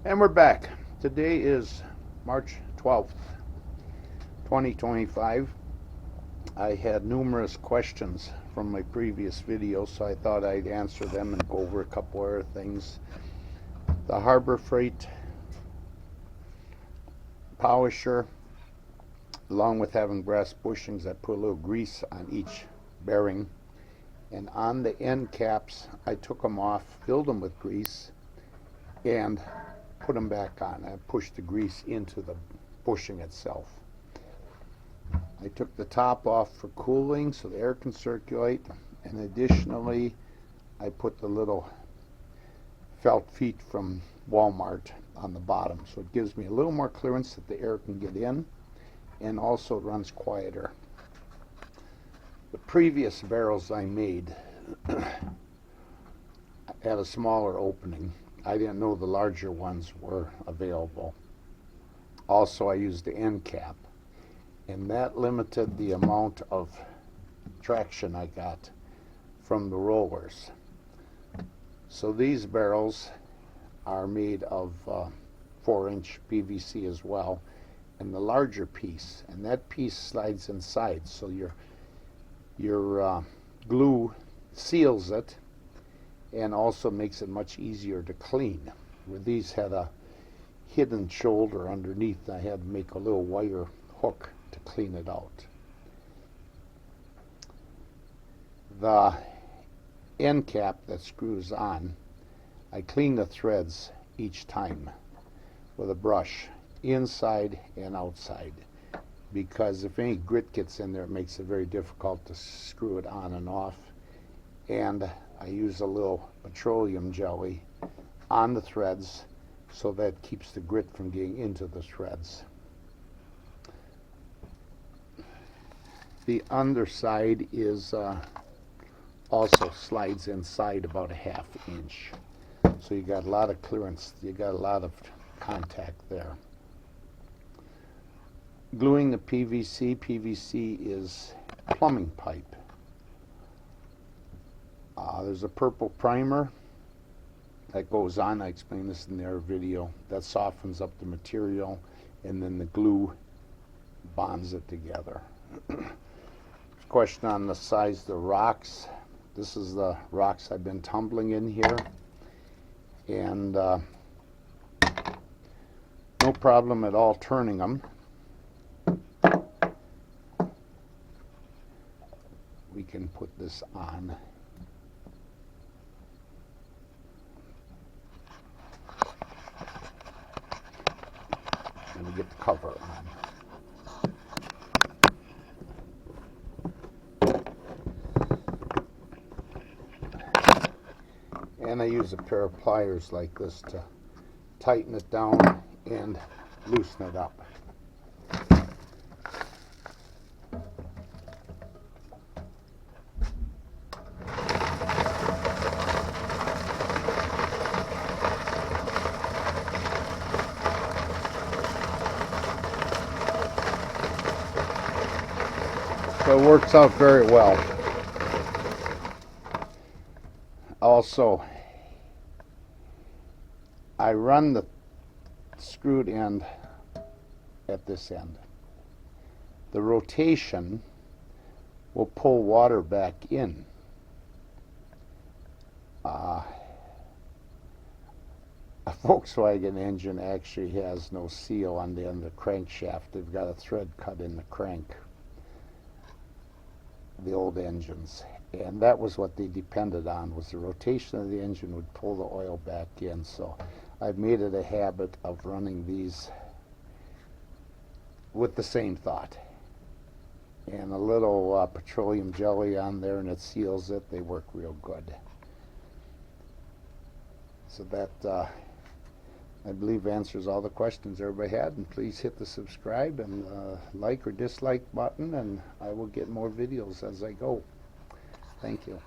And we're back. Today is March 12th, 2025. I had numerous questions from my previous video, so I thought I'd answer them and go over a couple other things. The Harbor Freight polisher, along with having brass bushings, I put a little grease on each bearing. And on the end caps, I took them off, filled them with grease, and put them back on. I pushed the grease into the bushing itself. I took the top off for cooling so the air can circulate, and additionally I put the little felt feet from Walmart on the bottom, so it gives me a little more clearance that the air can get in, and also it runs quieter. The previous barrels I made had a smaller opening. I didn't know the larger ones were available. Also, I used the end cap, and that limited the amount of traction I got from the rollers. So these barrels are made of 4-inch PVC as well, and the larger piece, and that piece slides inside, so your glue seals it and also makes it much easier to clean. Where these had a hidden shoulder underneath, I had to make a little wire hook to clean it out. The end cap that screws on, I clean the threads each time with a brush, inside and outside, because if any grit gets in there, it makes it very difficult to screw it on and off. And I use a little petroleum jelly on the threads so that keeps the grit from getting into the threads. The underside is also slides inside about a 1/2 inch. So you got a lot of clearance, you got a lot of contact there. Gluing the PVC. PVC is plumbing pipe. There's a purple primer that goes on. I explained this in their video. That softens up the material, and then the glue bonds it together. Question on the size of the rocks. This is the rocks I've been tumbling in here, and no problem at all turning them. We can put this on. And we get the cover on. And I use a pair of pliers like this to tighten it down and loosen it up. So it works out very well. Also, I run the screwed end at this end. The rotation will pull water back in. A Volkswagen engine actually has no seal on the end of the crankshaft. They've got a thread cut in the crank, the old engines, and that was what they depended on, was the rotation of the engine would pull the oil back in. So I've made it a habit of running these with the same thought, and a little petroleum jelly on there, and it seals it. They work real good. So that I believe answers all the questions everybody had, and please hit the subscribe and like or dislike button, and I will get more videos as I go. Thank you.